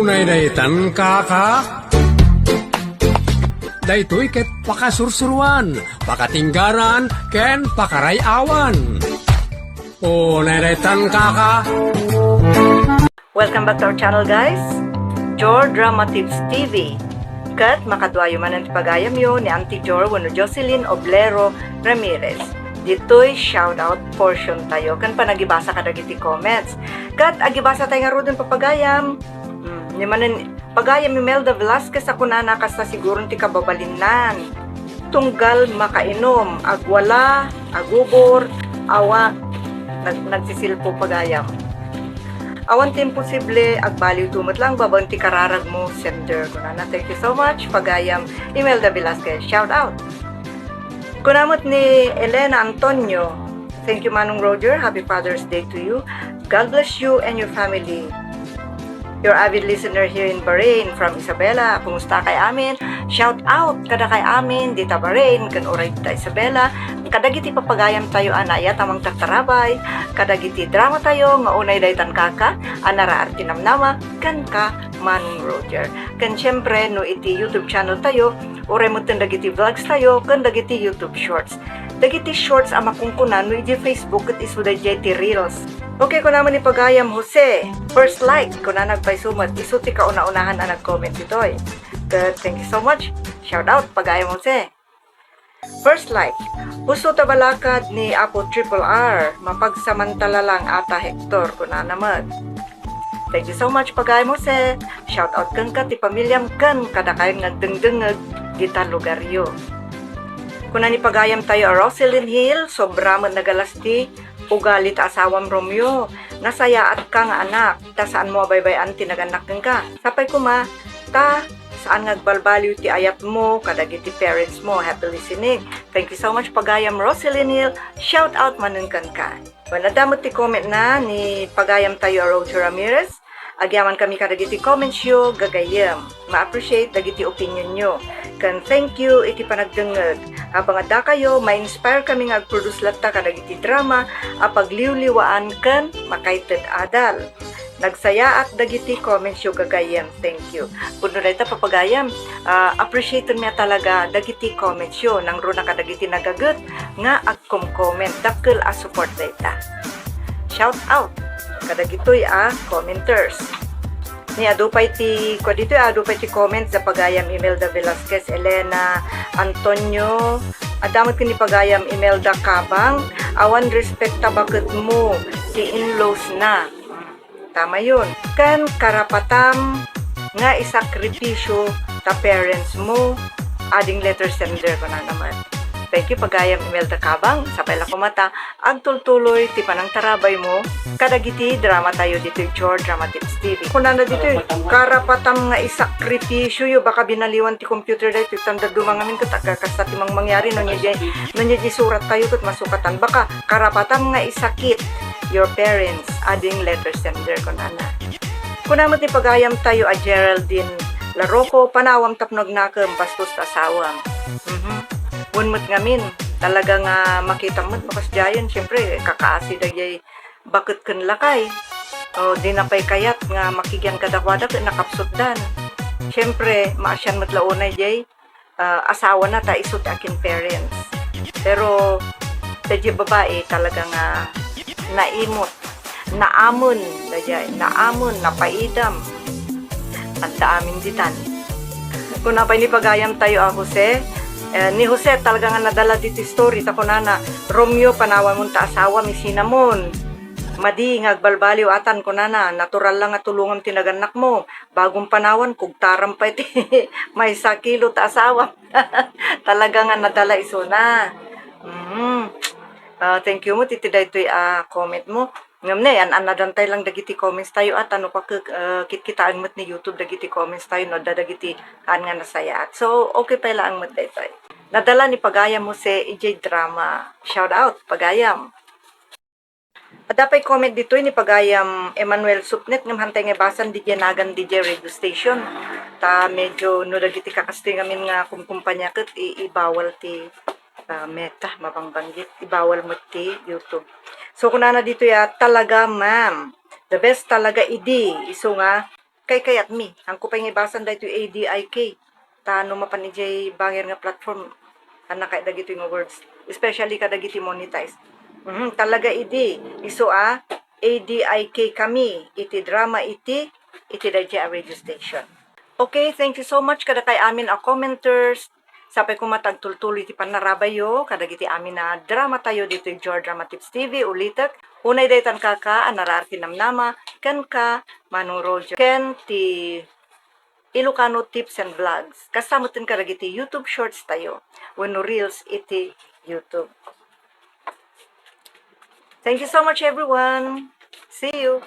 Unay daytan kaka. Daytoy ket pakasursuruan, pakatinggaran, ken pakarayawan. Unay daytan kaka. Welcome back to our channel, guys. Jor Drama Tips TV. Kat makadwayo man ang pagayam yo ni Auntie Jor wano Jocelyn Oblero Ramirez. Dito'y shoutout portion tayo. Kan pa nagibasa ka dagiti comments. Kat agibasa tayo nga rodon papagayam. Ni manan pagayam Imelda Velasquez ako na nakasta siguro ti kababalinnan. Tunggal makainom, agwala, agubor, awa, nagsisilpo pagayam. Awan tin posible, agbaliw tumot lang, babang ti kararag mo, sender. Kunana, thank you so much, pagayam Imelda Velasquez, shout out. Kunamot ni Elena Antonio, thank you Manong Roger, happy Father's Day to you. God bless you and your family. Your avid listener here in Bahrain from Isabela, kumusta kay amin? Shout out kada kay amin, dita Bahrain, kan oray dita Isabela. Kadagiti papagayam tayo anaya tamang tatarabay, kadagiti drama tayo nga unay daytan kaka, anara arti namnama, kan ka Manong Roger. Kan syempre no iti YouTube channel tayo, oray mo dagiti vlogs tayo, kan dagiti YouTube shorts. Dagiti shorts ama kungkunan no iti Facebook at isuday ti Reels. Okay, ko naman ni pagayam Jose. First like, ko na nagpaisumat. Isuti ka una-unahan na nag-comment ito'y. Good, thank you so much. Shout out, pagayam Jose. First like, gusto tabalakad ni Apo Triple R. Mapagsamantala lang ata Hector, ko na naman. Thank you so much, pagayam Jose. Shout out kan ka, ti pamilyam kan, kada kayong nagdengdengag, kita lugaryo. Kuna ni pagayam tayo Roselyn Hill, sobra man nagalasti, ugali ta asawam Romeo, nasaya at ka nga anak, ta saan mo baybayan tinaganak ka. Sapay kuma, ta saan ngagbalbaliw ti ayap mo, kadagiti parents mo, happy listening. Thank you so much pagayam Roselyn Hill, shout out manen kan ka. Nadamot ti comment na ni pagayam tayo Roger Ramirez, agyaman kami kadagiti comments yo, gagayam. Ma-appreciate dagiti opinion nyo. Kan thank you iti panagdengeg. Habang ada kayo, ma-inspire kami nga ag-produce latta kadagiti drama, apagliwliwaan kan makaited adal. Nagsaya at dagiti comments yo gagayam. Thank you. Puno na ito papagayam. Appreciate niya talaga dagiti comments yo. Nang ro na kadagiti nagagut nga ag-comment. Dakil a support na ita. Shout out. Kadagitoy commenters. Ni adupay ti comment sa pagayam Imelda Velasquez, Elena Antonio, adamot kini pagayam Imelda Kabang, awan respekta bakit mo ti in-laws na. Tama yun. Kan karapatam nga isakripisyo ta parents mo, ading letter sender ko na naman. Thank you pagayam Imelda Kabang, sapay la kumata, agtultuloy ti panang tarabay mo, kadagiti drama tayo dito Jor Drama Tips TV. Kuna na dito, karapatam nga isakripisyo yo, baka binaliwan ti computer dito, tanda dumangamin ko, kasta ti mang mangyari, no niya surat tayo kat masukatan, baka karapatam nga isakit your parents, ading letter sender ko na na. Kuna mo ti pagayam tayo a Geraldine Laroko, panawam tapnog nakam, bastos asawam. Bunmut ngamin, talaga nga makita mo't makasdayan, syempre kakaasi dagay bakit kan lakay. O di na pay kayat nga makigyan kadakwada nakapsot dan. Syempre maasyan mo't launay jay asawa na ta isut akin parents. Pero dagay babae talaga nga naimot, naamon dagay, naamon, napaidam. At daamin ditan. Kung napay ni pagayam tayo Jose, ni Jose talaga nga nadala dito story tako na Romeo panawan mo ta asawa mi sinamon madi ngagbalbaliw atan ko na natural lang nga tulungan tinaganak mo bagong panawan kugtaram pa iti may sakilo ta asawa talaga nga nadala iso na. Thank you mo titiday ito'y comment mo ngamne yan anadantay lang dagiti comments tayo at ano pa kitkitaan mo't ni YouTube dagiti comments tayo no dadagiti kan nga nasaya at so okay pa lang mo't daytoy. Nadala ni pagayam mo si EJ Drama. Shout out pagayam. At dapat comment dito ni pagayam Emmanuel Supnet ng hantay nga basan DJ nagan DJ radio station. Ta medyo no dagiti kakasting amin nga kumpanya ket ibawal ti meta mapangbanggit ibawal mo ti YouTube. So kunana dito ya talaga ma'am. The best talaga idi iso nga kay kayat mi. Ang kupay nga basan dahito ADIK. Tano mapanijay banger nga platform. Anak kay dagito yung words. Especially kadagiti monetize. Talaga idi. Iso ADIK kami. Iti drama iti dayjay a radio station. Okay, thank you so much kada kay amin a commenters. Sapay ko matagtultuloy ti panarabayo, kadagiti amin na drama tayo dito yung George Drama Tips TV, ulitak. Unay daytan kaka, anararki namnama, ken ka, Manong Roger, ken ti Ilocano Tips and Vlogs. Kasamutin kadagiti YouTube Shorts tayo, wenno Reels iti YouTube. Thank you so much everyone. See you.